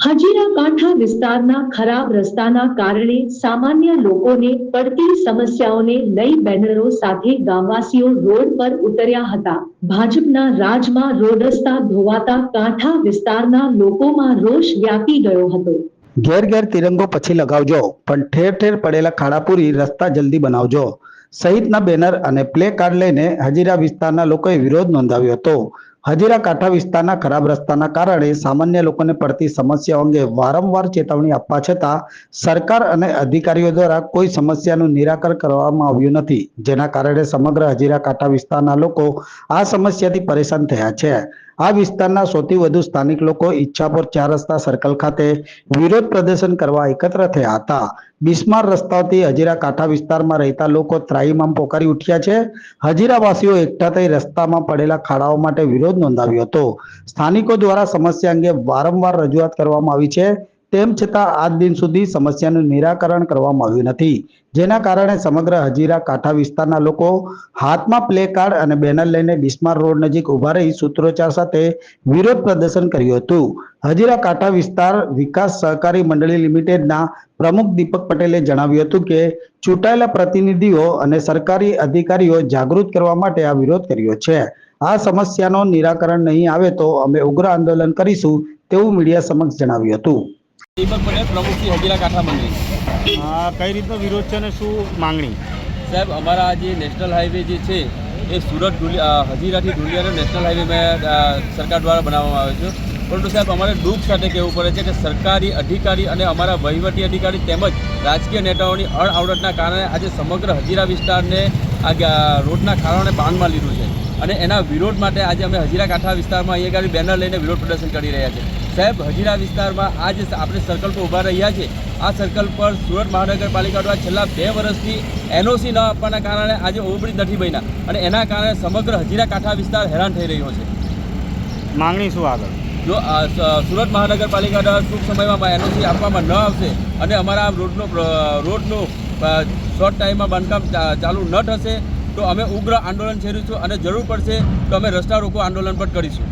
હજીરા કાંઠા વિસ્તારના ખરાબ રસ્તાના કારણે સામાન્ય લોકોને પડતી સમસ્યાઓને લઈ બેનરો સાથે ગામવાસીઓ રોડ પર ઉતર્યા હતા। ભાજપના રાજમાં રોડ રસ્તા ધોવાતા કાંઠા વિસ્તારના લોકોમાં રોષ વ્યાપી ગયો હતો। ઘેર ઘેર તિરંગો પછી લગાવજો, પણ ઠેર ઠેર પડેલા ખાડા પૂરી રસ્તા જલ્દી બનાવજો સહિતના બેનર અને પ્લે કાર્ડ લઈને હજીરા વિસ્તારના લોકોએ વિરોધ નોંધાવ્યો હતો। હજીરા કાંઠા વિસ્તારના ખરાબ રસ્તાના કારણે સામાન્ય લોકોને પડતી સમસ્યાઓ અંગે વારંવાર ચેતવણી આપવા છતાં સરકાર અને અધિકારીઓ દ્વારા કોઈ સમસ્યાનું નિરાકરણ કરવામાં આવ્યું નથી, જેના કારણે સમગ્ર હજીરા કાંઠા વિસ્તારના લોકો આ સમસ્યાથી પરેશાન થયા છે। આ વિસ્તારના સૌથી વધુ સ્થાનિક લોકો ઈચ્છાપુર 4 રસ્તા સર્કલ ખાતે વિરોધ પ્રદર્શન કરવા એકત્ર થયા હતા। બિસ્માર રસ્તાઓથી હજીરા કાંઠા વિસ્તારમાં રહેતા લોકો ત્રાહિમામ પોકારી ઉઠ્યા છે। હજીરાવાસીઓ એકઠા થઈ રસ્તામાં પડેલા ખાડાઓ માટે વિરોધ નોંધાવ્યો હતો। સ્થાનિકો દ્વારા સમસ્યા અંગે વારંવાર રજૂઆત કરવામાં આવી છે, તેમ છતાં આજ દિન સુધી સમસ્યાનું નિરાકરણ કરવામાં આવ્યું નથી, જેના કારણે સમગ્ર હજીરા કાંઠા વિસ્તારના લોકો હાથમાં પ્લે કાર્ડ અને બેનર લઈને બિસ્માર રોડ નજીક ઉભા રહી સૂત્રોચ્ચાર સાથે વિરોધ પ્રદર્શન કર્યું હતું। હજીરા કાંઠા વિસ્તાર વિકાસ સહકારી મંડળી લિમિટેડના પ્રમુખ દીપક પટેલે જણાવ્યું હતું કે ચૂંટાયેલા પ્રતિનિધિઓ અને સરકારી અધિકારીઓ જાગૃત કરવા માટે આ વિરોધ કર્યો છે। આ સમસ્યાનો નિરાકરણ નહીં આવે તો અમે ઉગ્ર આંદોલન કરીશું તેવું મીડિયા સમક્ષ જણાવ્યું હતું। દીપક પટેલ, પ્રમુખ શ્રી હજીરા કાંઠા મંડળી। કઈ રીતનો વિરોધ છે અને શું માંગણી? સાહેબ, અમારા જે નેશનલ હાઈવે જે છે એ સુરત હજીરાથી ઢુલિયાનો નેશનલ હાઈવે સરકાર દ્વારા બનાવવામાં આવે છે, પરંતુ સાહેબ અમારે દુઃખ સાથે કહેવું પડે છે કે સરકારી અધિકારી અને અમારા વહીવટી અધિકારી તેમજ રાજકીય નેતાઓની અણઆવડતના કારણે આજે સમગ્ર હજીરા વિસ્તારને આ રોડના કારણે બાંધમાં લીધું છે અને એના વિરોધ માટે આજે અમે હજીરા કાંઠા વિસ્તારમાં અહીંયા આગળ બેનર લઈને વિરોધ પ્રદર્શન કરી રહ્યા છીએ। સાહેબ, હજીરા વિસ્તારમાં આ જે આપણે સર્કલ પર ઊભા રહ્યા છે, આ સર્કલ પર સુરત મહાનગરપાલિકા દ્વારા છેલ્લા 2 વર્ષથી NOC ન આપવાના કારણે આજે ઓવરબ્રિજ નથી બન્યા અને એના કારણે સમગ્ર હજીરા કાંઠા વિસ્તાર હેરાન થઈ રહ્યો છે। માંગણી શું આગળ? જો સુરત મહાનગરપાલિકા દ્વારા ટૂંક સમયમાં NOC આપવામાં ન આવશે અને અમારા રોડનું શોર્ટ ટાઈમમાં બાંધકામ ચાલુ ન થશે તો અમે ઉગ્ર આંદોલન છેડીશું અને જરૂર પડશે તો અમે રસ્તા રોકો આંદોલન પણ કરીશું।